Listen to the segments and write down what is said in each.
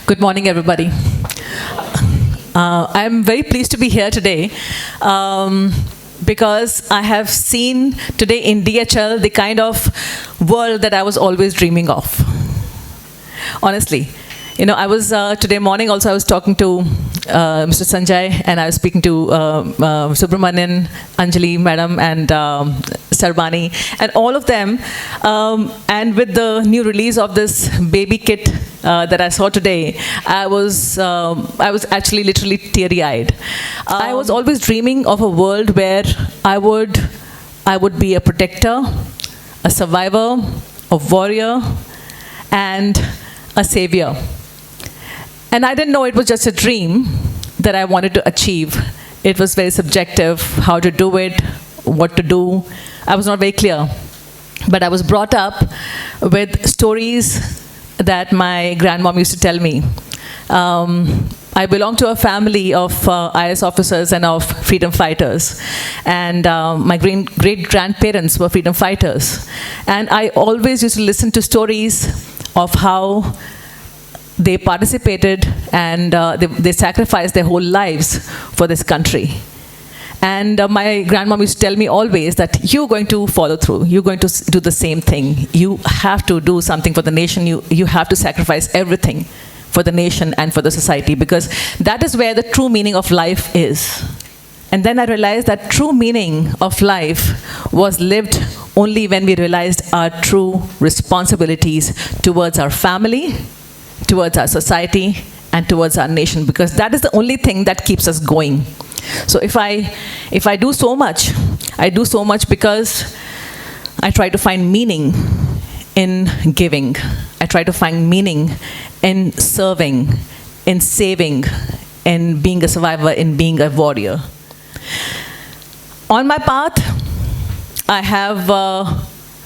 Good morning, everybody. I'm very pleased to be here today because I have seen today in DHL the kind of world that I was always dreaming of. Honestly. I was, today morning also I was talking to Mr. Sanjay, and I was speaking to Subramanian, Anjali madam, and Sarbani, and all of them. And with the new release of this baby kit that I saw today, I was actually literally teary-eyed. I was always dreaming of a world where I would be a protector, a survivor, a warrior, and a savior. And I didn't know it was just a dream that I wanted to achieve. It was very subjective, how to do it, what to do. I was not very clear. But I was brought up with stories that my grandmom used to tell me. I belong to a family of IS officers and of freedom fighters. And my great-grandparents were freedom fighters. And I always used to listen to stories of how they participated and they sacrificed their whole lives for this country. And my grandmom used to tell me always that you're going to follow through. You're going to do the same thing. You have to do something for the nation. You have to sacrifice everything for the nation and for the society, because that is where the true meaning of life is. And then I realized that true meaning of life was lived only when we realized our true responsibilities towards our family, towards our society, and towards our nation, because that is the only thing that keeps us going. So if I do so much, I do so much because I try to find meaning in giving. I try to find meaning in serving, in saving, in being a survivor, in being a warrior. On my path, I have,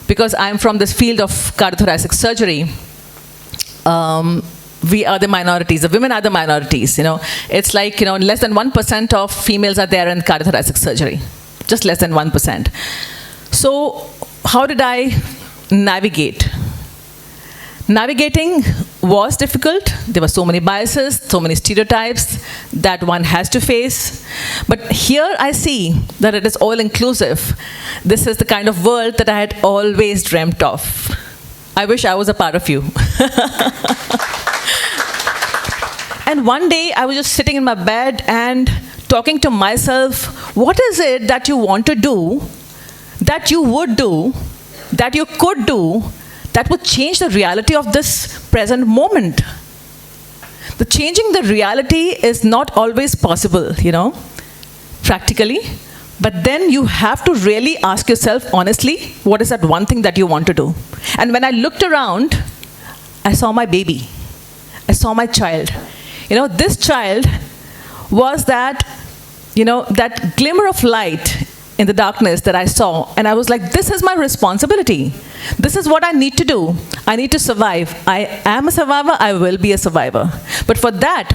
because I'm from this field of cardiothoracic surgery, we are the minorities. The women are the minorities. It's like less than 1% of females are there in cardiothoracic surgery, just less than 1%. So how did I navigate? Navigating was difficult. There were so many biases, so many stereotypes that one has to face. But here I see that it is all inclusive. This is the kind of world that I had always dreamt of. I wish I was a part of you. And one day I was just sitting in my bed and talking to myself, what is it that you want to do, that you would do, that you could do, that would change the reality of this present moment? The changing the reality is not always possible, practically. But then you have to really ask yourself honestly, what is that one thing that you want to do? And when I looked around, I saw my baby. I saw my child. This child was that, that glimmer of light in the darkness that I saw. And I was like, this is my responsibility. This is what I need to do. I need to survive. I am a survivor. I will be a survivor. But for that,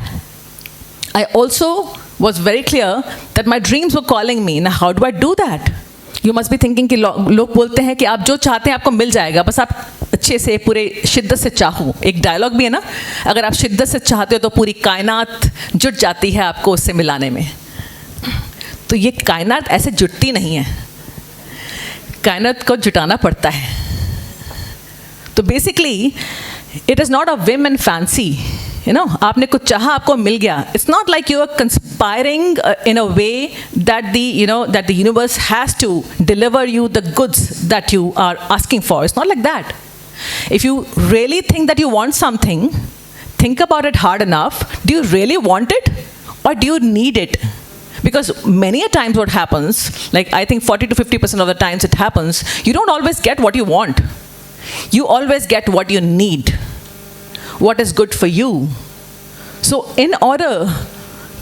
I also was very clear that my dreams were calling me. Now, how do I do that? You must be thinking कि लोग बोलते हैं कि आप जो चाहते हैं आपको मिल जाएगा, बस आप अच्छे से पूरे शिद्दत से चाहो. एक डायलॉग भी है ना, अगर आप शिद्दत से चाहते हो तो पूरी कायनात जुट जाती है आपको उससे मिलाने में. तो ये कायनात ऐसे जुटती नहीं है, कायनात को जुटाना पड़ता है. तो basically it is not a whim and fancy. आपने कुछ चाहा, आपको मिल गया. It's not like you are conspiring in a way that that the universe has to deliver you the goods that you are asking for. It's not like that. If you really think that you want something, think about it hard enough. Do you really want it, or do you need it? Because many a times what happens, like I think 40 to 50% of the times it happens, you don't always get what you want. You always get what you need, what is good for you. So in order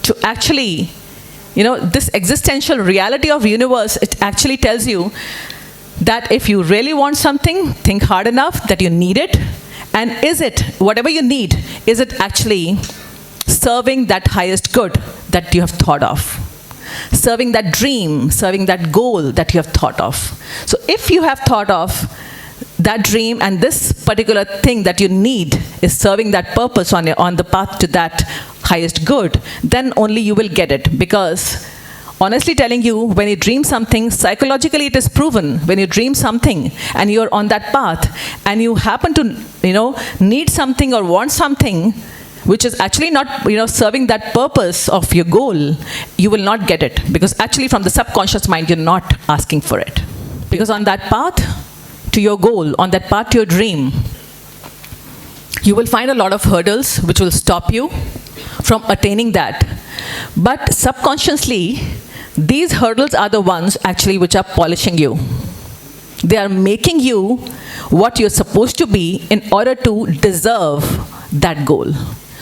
to actually, this existential reality of universe, it actually tells you that if you really want something, think hard enough that you need it. And is it, whatever you need, is it actually serving that highest good that you have thought of? Serving that dream, serving that goal that you have thought of. So if you have thought of that dream and this particular thing that you need is serving that purpose on the path to that highest good, then only you will get it. Because honestly telling you, when you dream something, psychologically it is proven, when you dream something and you're on that path and you happen to, need something or want something which is actually not, serving that purpose of your goal, you will not get it. Because actually from the subconscious mind, you're not asking for it. Because on that path to your goal, on that path to your dream, you will find a lot of hurdles which will stop you from attaining that. But subconsciously, these hurdles are the ones actually which are polishing you. They are making you what you're supposed to be in order to deserve that goal.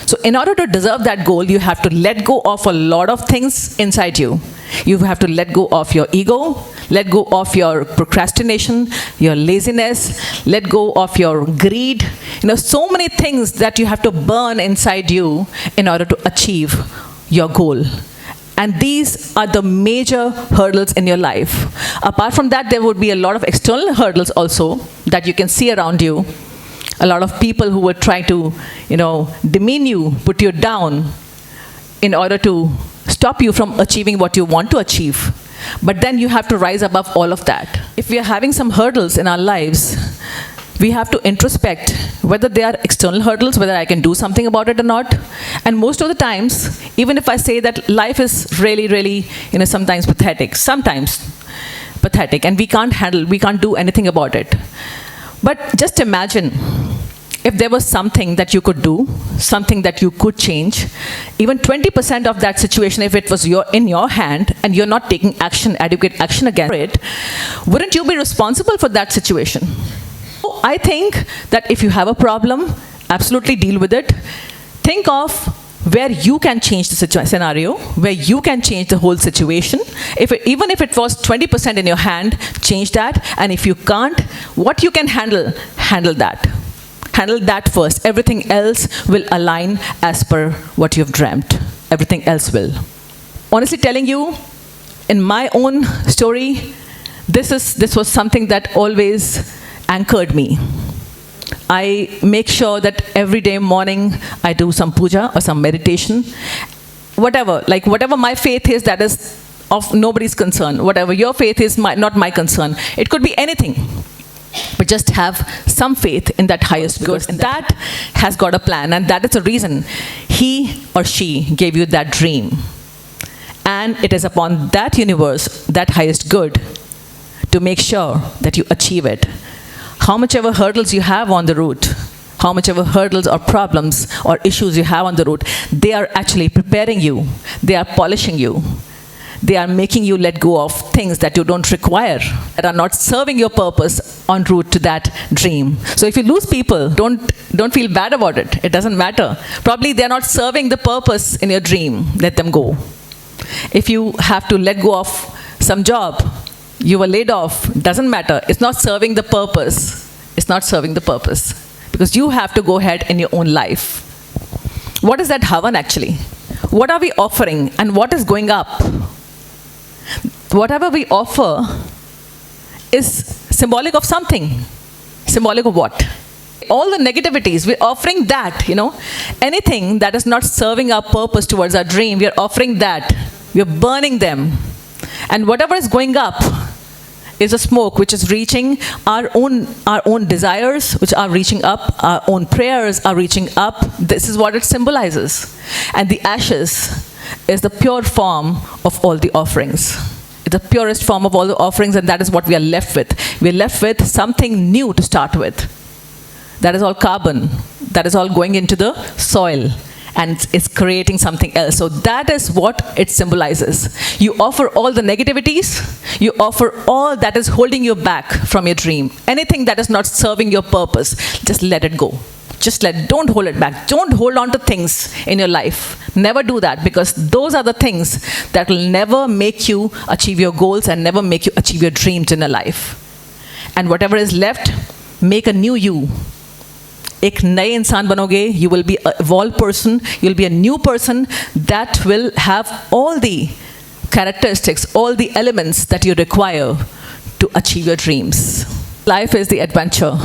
So in order to deserve that goal, you have to let go of a lot of things inside you. You have to let go of your ego, let go of your procrastination, your laziness, let go of your greed. So many things that you have to burn inside you in order to achieve your goal. And these are the major hurdles in your life. Apart from that, there would be a lot of external hurdles also that you can see around you. A lot of people who would try to, demean you, put you down in order to stop you from achieving what you want to achieve. But then you have to rise above all of that. If we are having some hurdles in our lives, we have to introspect whether they are external hurdles, whether I can do something about it or not. And most of the times, even if I say that life is really, really, sometimes pathetic, and we can't do anything about it. But just imagine if there was something that you could do, something that you could change, even 20% of that situation, if it was in your hand and you're not taking adequate action against it, wouldn't you be responsible for that situation? So I think that if you have a problem, absolutely deal with it. Think of where you can change the scenario, where you can change the whole situation. Even if it was 20% in your hand, change that. And if you can't, what you can handle that. Handle that first. Everything else will align as per what you've dreamt. Everything else will. Honestly telling you, in my own story, this was something that always anchored me. I make sure that every day morning I do some puja or some meditation. Whatever my faith is, that is of nobody's concern. Whatever your faith is, not my concern. It could be anything. But just have some faith in that highest good. And that has got a plan. And that is the reason he or she gave you that dream. And it is upon that universe, that highest good, to make sure that you achieve it. How much ever hurdles you have on the route, how much ever hurdles or problems or issues you have on the route, they are actually preparing you. They are polishing you. They are making you let go of things that you don't require, that are not serving your purpose en route to that dream. So if you lose people, don't feel bad about it. It doesn't matter. Probably they're not serving the purpose in your dream. Let them go. If you have to let go of some job, you were laid off, doesn't matter. It's not serving the purpose. It's not serving the purpose. Because you have to go ahead in your own life. What is that havan actually? What are we offering and what is going up? Whatever we offer is symbolic of something. Symbolic of what? All the negativities, we're offering that, Anything that is not serving our purpose towards our dream, we're offering that. We're burning them. And whatever is going up is a smoke which is reaching our own desires, which are reaching up, our own prayers are reaching up. This is what it symbolizes. And the ashes is the pure form of all the offerings. It's the purest form of all the offerings, and that is what we are left with. We're left with something new to start with. That is all carbon. That is all going into the soil. And it's creating something else. So that is what it symbolizes. You offer all the negativities. You offer all that is holding you back from your dream. Anything that is not serving your purpose, just let it go. Don't hold it back. Don't hold on to things in your life. Never do that, because those are the things that will never make you achieve your goals and never make you achieve your dreams in your life. And whatever is left, make a new you. एक नए इंसान बनोगे, you will be an evolved person, you will be a new person that will have all the characteristics, all the elements that you require to achieve your dreams. Life is the adventure.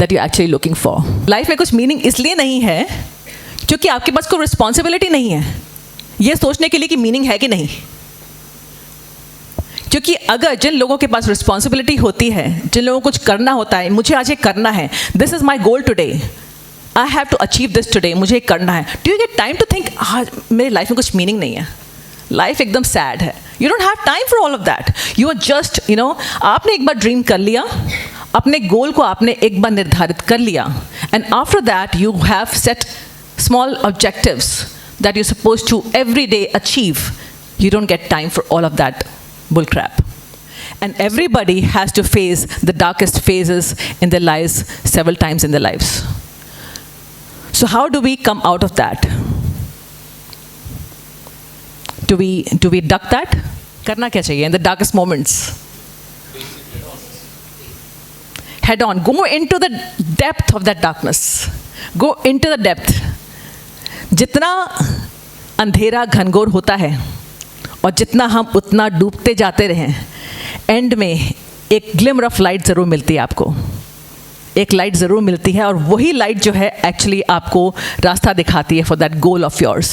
that you're actually looking for. Life में कुछ meaning इसलिए नहीं है क्योंकि आपके पास कोई responsibility नहीं है ये सोचने के लिए कि meaning है कि नहीं. क्योंकि अगर जिन लोगों के पास रिस्पॉन्सिबिलिटी होती है, जिन लोगों को कुछ करना होता है, मुझे आज ये करना है, this is my goal today, I have to achieve this today, मुझे ये करना है. Do you get time to think आज मेरी लाइफ में कुछ मीनिंग नहीं है, लाइफ एकदम सैड है. You don't have time for all of that. You are just आपने एक बार ड्रीम कर लिया, अपने गोल को आपने एक बार निर्धारित कर लिया, and after that you have set small objectives that you suppose to every day achieve. You don't get time for all of that bull crap. And everybody has to face the darkest phases in their lives several times in their lives. So how do we come out of that? Do we duck that? Karna kya chahiye in the darkest moments? Head on. Go into the depth of that darkness. Go into the depth. जितना अंधेरा घनघोर होता है और जितना हम उतना डूबते जाते रहें, एंड में एक ग्लिमर ऑफ लाइट ज़रूर मिलती है आपको, एक लाइट ज़रूर मिलती है, और वही लाइट जो है एक्चुअली आपको रास्ता दिखाती है for that goal of yours.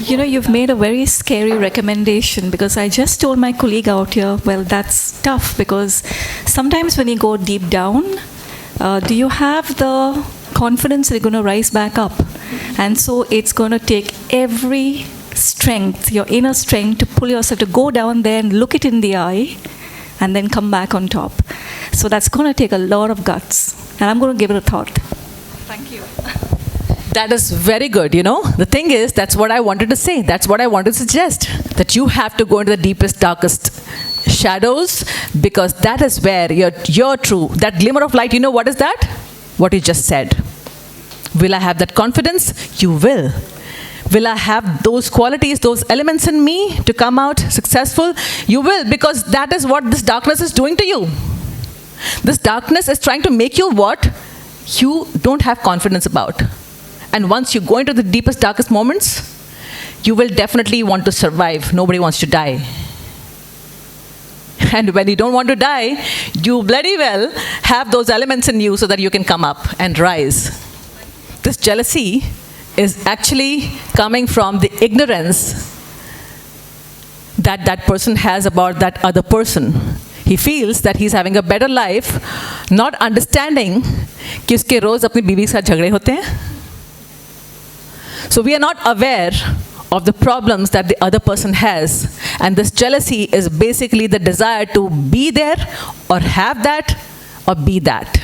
You know, you've made a very scary recommendation, because I just told my colleague out here, well, that's tough, because sometimes when you go deep down, do you have the confidence that you're going to rise back up? And so it's going to take every strength, your inner strength, to pull yourself to go down there and look it in the eye and then come back on top. So that's going to take a lot of guts, and I'm going to give it a thought. Thank you. That is very good. The thing is, that's what I wanted to say, that's what I wanted to suggest, that you have to go into the deepest, darkest shadows, because that is where you're true, that glimmer of light. What is that? What you just said. Will I have that confidence? You will. Will I have those qualities, those elements in me to come out successful? You will, because that is what this darkness is doing to you. This darkness is trying to make you what you don't have confidence about. And once you go into the deepest, darkest moments, you will definitely want to survive. Nobody wants to die. And when you don't want to die, you bloody well have those elements in you so that you can come up and rise. This jealousy is actually coming from the ignorance that that person has about that other person. He feels that he's having a better life, not understanding कि उसके रोज अपनी बीवी के साथ झगड़े होते हैं. So we are not aware of the problems that the other person has, and this jealousy is basically the desire to be there or have that or be that.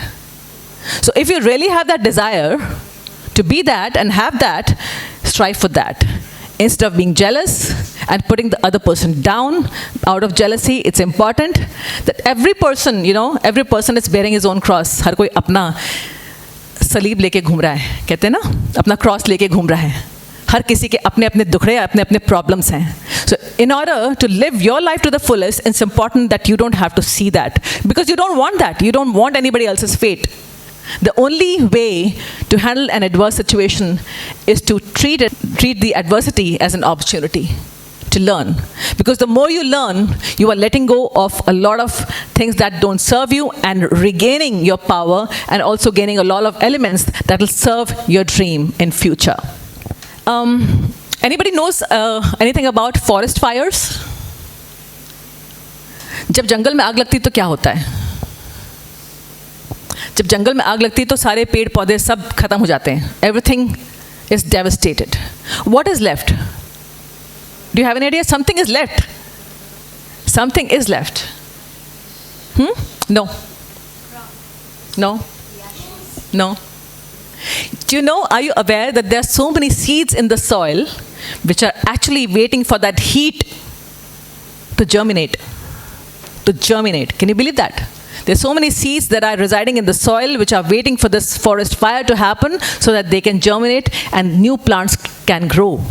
So if you really have that desire to be that and have that, strive for that. Instead of being jealous and putting the other person down out of jealousy, it's important that every person, every person is bearing his own cross. हर कोई अपना सलीब लेके घूम रहा है, कहते हैं ना, अपना क्रॉस लेके घूम रहा है. हर किसी के अपने अपने दुखड़े, अपने अपने प्रॉब्लम्स हैं. So in order to live your life to the fullest, it's important that you don't have to see that, because you don't want that. You don't want anybody else's fate. The only way to handle an adverse situation is to treat the adversity as an opportunity to learn. Because the more you learn, you are letting go of a lot of things that don't serve you and regaining your power, and also gaining a lot of elements that will serve your dream in future. Anybody knows anything about forest fires? जब जंगल में आग लगती तो क्या होता है? जब जंगल में आग लगती है तो सारे पेड़ पौधे सब खत्म हो जाते हैं. Everything is devastated. What is left? Do you have any idea? Something is left. Something is left. No. No. No. Do you know, are you aware that there are so many seeds in the soil which are actually waiting for that heat to germinate? To germinate. Can you believe that? There's so many seeds that are residing in the soil which are waiting for this forest fire to happen so that they can germinate and new plants can grow.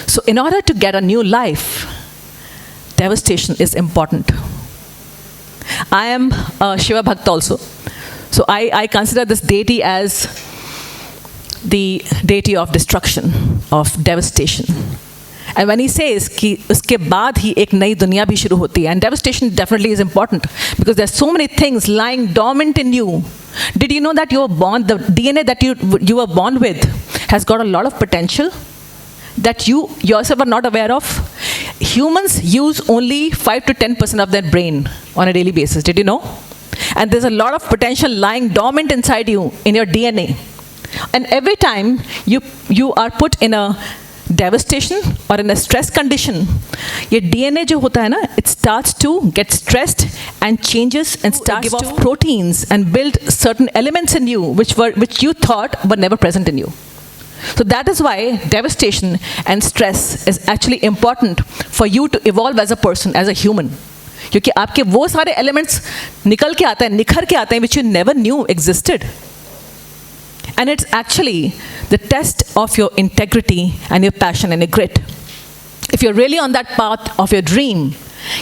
So in order to get a new life, devastation is important. I am a Shiva Bhakt also. So I consider this deity as the deity of destruction, of devastation. And when he says कि उसके बाद ही एक नई दुनिया भी शुरू होती है, and devastation definitely is important because there are so many things lying dormant in you. Did you know that you were born, the DNA that you were born with has got a lot of potential that you yourself are not aware of? Humans use only 5 to 10% of their brain on a daily basis. Did you know? And there's a lot of potential lying dormant inside you in your DNA. And every time you are put in a devastation or in a stress condition, your DNA जो होता है ना, it starts to get stressed and changes and starts to give off proteins and build certain elements in you which you thought were never present in you. So that is why devastation and stress is actually important for you to evolve as a person, as a human. क्योंकि आपके वो सारे elements निकल के आते हैं, निखर के आते हैं, which you never knew existed. And it's actually the test of your integrity and your passion and your grit. If you're really on that path of your dream,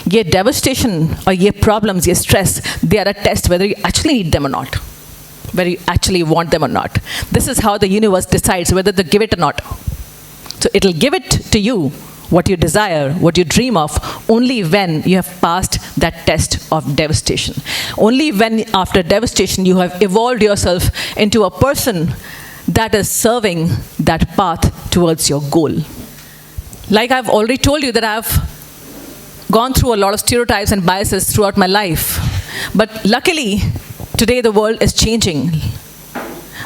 your devastation or your problems, your stress, they are a test whether you actually need them or not, whether you actually want them or not. This is how the universe decides whether to give it or not. So it'll give it to you, what you desire, what you dream of, only when you have passed that test of devastation. Only when after devastation you have evolved yourself into a person that is serving that path towards your goal. Like I've already told you that I've gone through a lot of stereotypes and biases throughout my life. But luckily, today the world is changing.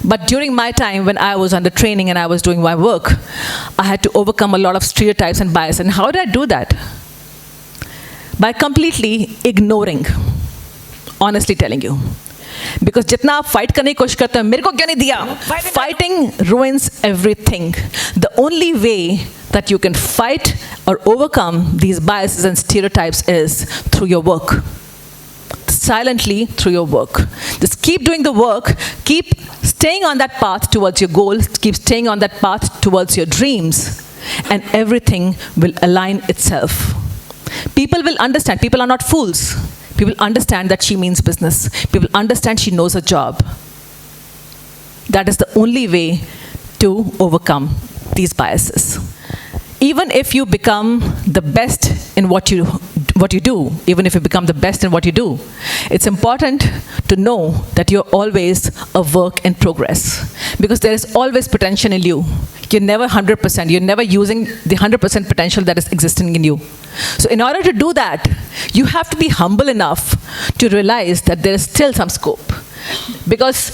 But during my time when I was under training and I was doing my work, I had to overcome a lot of stereotypes and bias. And how did I do that? By completely ignoring, honestly telling you. Because जितना आप fight करने की कोशिश करते हैं, मेरे को क्यों नहीं दिया? Fighting ruins everything. The only way that you can fight or overcome these biases and stereotypes is through your work. Silently through your work. Just keep doing the work, keep staying on that path towards your goals, keep staying on that path towards your dreams, and everything will align itself. People will understand. People are not fools. People understand that she means business. People understand she knows her job. That is the only way to overcome these biases. Even if you become the best in what you do, even if you become the best in what you do, it's important to know that you're always a work in progress. Because there is always potential in you. You're never 100%. You're never using the 100% potential that is existing in you. So in order to do that, you have to be humble enough to realize that there is still some scope. Because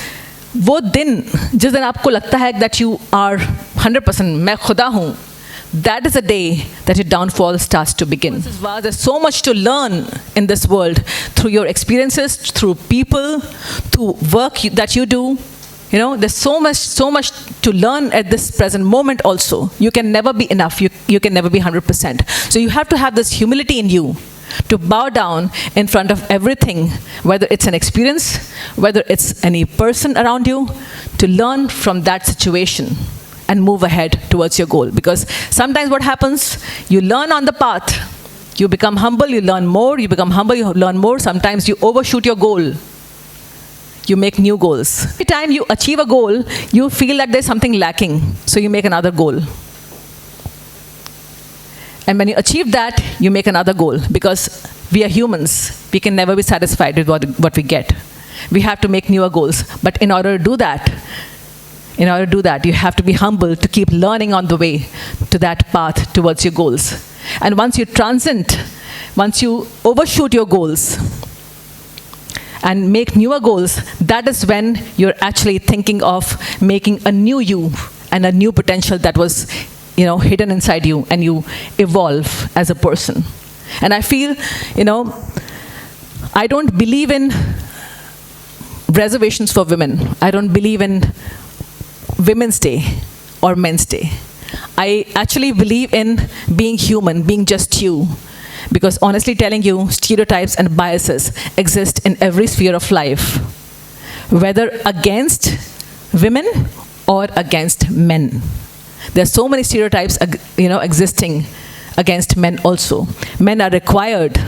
वो दिन जिस दिन आपको लगता है that you are 100%, मैं खुदा हूँ, that is the day that your downfall starts to begin. There's so much to learn in this world through your experiences, through people, through work that you do. You know, there's so much to learn at this present moment also. You can never be enough. You can never be 100%. So you have to have this humility in you to bow down in front of everything, whether it's an experience, whether it's any person around you, to learn from that situation and move ahead towards your goal. Because sometimes what happens, you learn on the path, you become humble, you learn more, you become humble, you learn more. Sometimes you overshoot your goal. You make new goals. Every time you achieve a goal, you feel that there's something lacking, so you make another goal. And when you achieve that, you make another goal. Because we are humans, we can never be satisfied with what we get. We have to make newer goals. But in order to do that, you have to be humble to keep learning on the way to that path towards your goals. And once you overshoot your goals and make newer goals, that is when you're actually thinking of making a new you and a new potential that was, hidden inside you, and you evolve as a person. And I feel, I don't believe in reservations for women. I don't believe in Women's Day or Men's Day. I actually believe in being human, being just you. Because honestly telling you, stereotypes and biases exist in every sphere of life, whether against women or against men. There are so many stereotypes, existing against men also. Men are required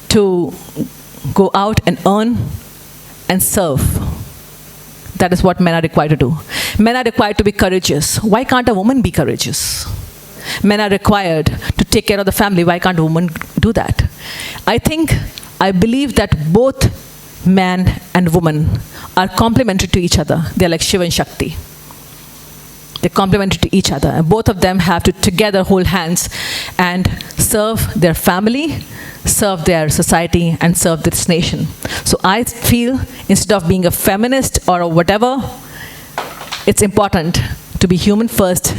to go out and earn and serve. That is what men are required to do. Men are required to be courageous. Why can't a woman be courageous? men are required to take care of the family, why can't a woman do that? I believe that both man and woman are complementary to each other. They're like Shiva and Shakti. They're complementary to each other. And both of them have to together hold hands and serve their family, serve their society, and serve this nation. So I feel instead of being a feminist or whatever, it's important to be human first